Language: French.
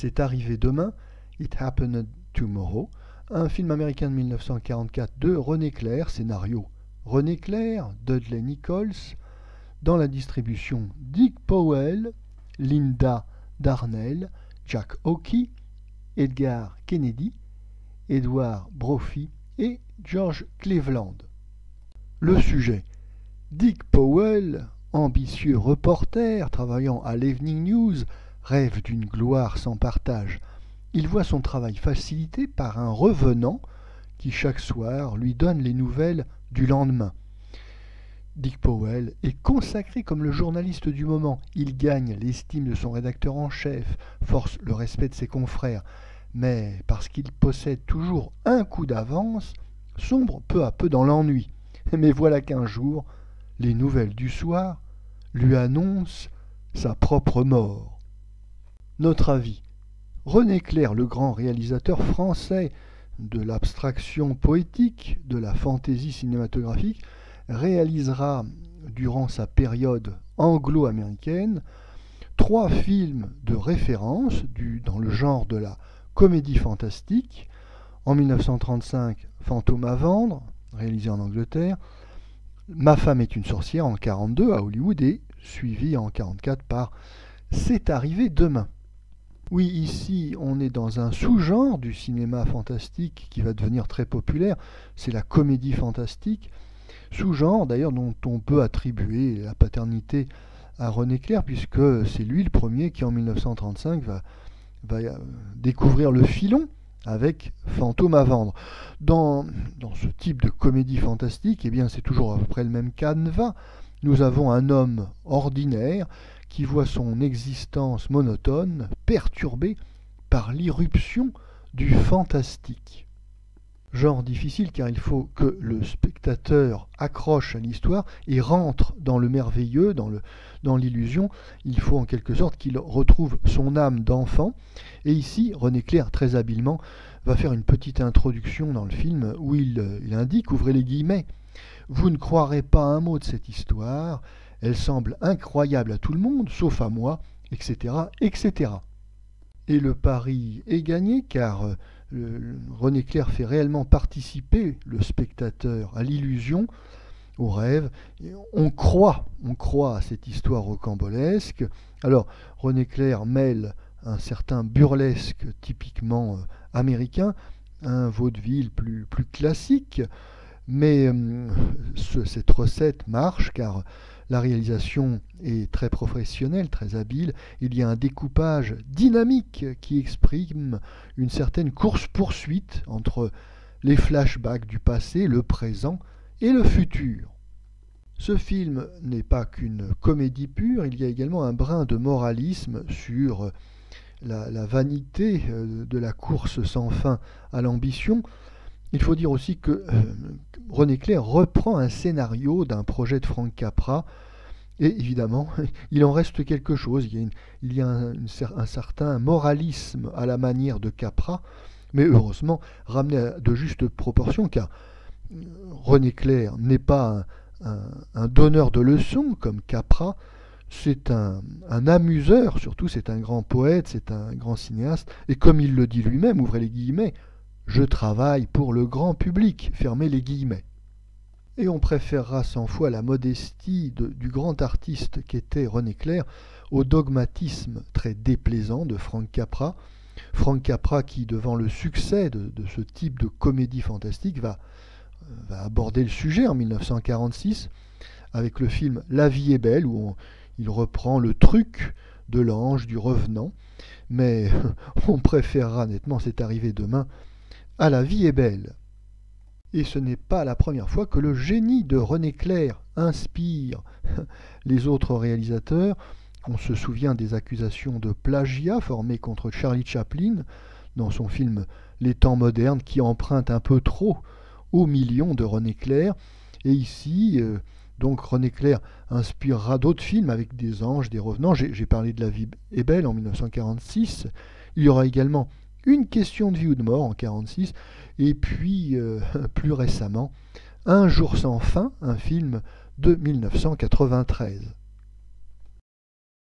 C'est arrivé demain, It Happened Tomorrow, un film américain de 1944 de René Clair, scénario René Clair, Dudley Nichols, dans la distribution Dick Powell, Linda Darnell, Jack Oakie, Edgar Kennedy, Edward Brophy et George Cleveland. Le sujet: Dick Powell, ambitieux reporter travaillant à l'Evening News, rêve d'une gloire sans partage. Il voit son travail facilité par un revenant qui chaque soir lui donne les nouvelles du lendemain. Dick Powell est consacré comme le journaliste du moment. Il gagne l'estime de son rédacteur en chef, force le respect de ses confrères, mais parce qu'il possède toujours un coup d'avance, sombre peu à peu dans l'ennui. Mais voilà qu'un jour, les nouvelles du soir lui annoncent sa propre mort. Notre avis: René Clair, le grand réalisateur français de l'abstraction poétique, de la fantaisie cinématographique, réalisera durant sa période anglo-américaine 3 films de référence dans le genre de la comédie fantastique. En 1935, Fantôme à vendre, réalisé en Angleterre, Ma femme est une sorcière en 1942 à Hollywood et suivi en 1944 par C'est arrivé demain. Oui, ici, on est dans un sous-genre du cinéma fantastique qui va devenir très populaire, c'est la comédie fantastique, sous-genre d'ailleurs dont on peut attribuer la paternité à René Clair, puisque c'est lui le premier qui en 1935 va découvrir le filon avec Fantôme à vendre. Dans ce type de comédie fantastique, eh bien, c'est toujours à peu près le même canevas. Nous avons un homme ordinaire qui voit son existence monotone perturbée par l'irruption du fantastique. Genre difficile car il faut que le spectateur accroche à l'histoire et rentre dans le merveilleux, dans l'illusion. Il faut en quelque sorte qu'il retrouve son âme d'enfant. Et ici, René Clair, très habilement, va faire une petite introduction dans le film où il indique, ouvrez les guillemets, « Vous ne croirez pas un mot de cette histoire, elle semble incroyable à tout le monde, sauf à moi, etc. etc. » Et le pari est gagné car René Clair fait réellement participer le spectateur à l'illusion, au rêve. Et on croit à cette histoire rocambolesque. Alors René Clair mêle un certain burlesque typiquement américain, un vaudeville plus classique, mais cette recette marche car la réalisation est très professionnelle, très habile. Il y a un découpage dynamique qui exprime une certaine course-poursuite entre les flashbacks du passé, le présent et le futur. Ce film n'est pas qu'une comédie pure, il y a également un brin de moralisme sur la vanité de la course sans fin à l'ambition. Il faut dire aussi que René Clair reprend un scénario d'un projet de Frank Capra, et évidemment, il en reste quelque chose. Il y a un certain moralisme à la manière de Capra, mais heureusement ramené à de justes proportions, car René Clair n'est pas un donneur de leçons comme Capra, c'est un amuseur, surtout c'est un grand poète, c'est un grand cinéaste, et comme il le dit lui-même, ouvrez les guillemets, je travaille pour le grand public, fermez les guillemets. Et on préférera 100 fois la modestie du grand artiste qu'était René Clair au dogmatisme très déplaisant de Frank Capra. Frank Capra qui, devant le succès de ce type de comédie fantastique, va aborder le sujet en 1946 avec le film La vie est belle, où il reprend le truc de l'ange, du revenant, mais on préférera nettement C'est arrivé demain à La vie est belle. Et ce n'est pas la première fois que le génie de René Clair inspire les autres réalisateurs. On se souvient des accusations de plagiat formées contre Charlie Chaplin dans son film Les temps modernes, qui emprunte un peu trop aux millions de René Clair. Et ici, donc René Clair inspirera d'autres films avec des anges, des revenants. J'ai parlé de La vie est belle en 1946. Il y aura également Une question de vie ou de mort en 1946, et puis plus récemment Un jour sans fin, un film de 1993.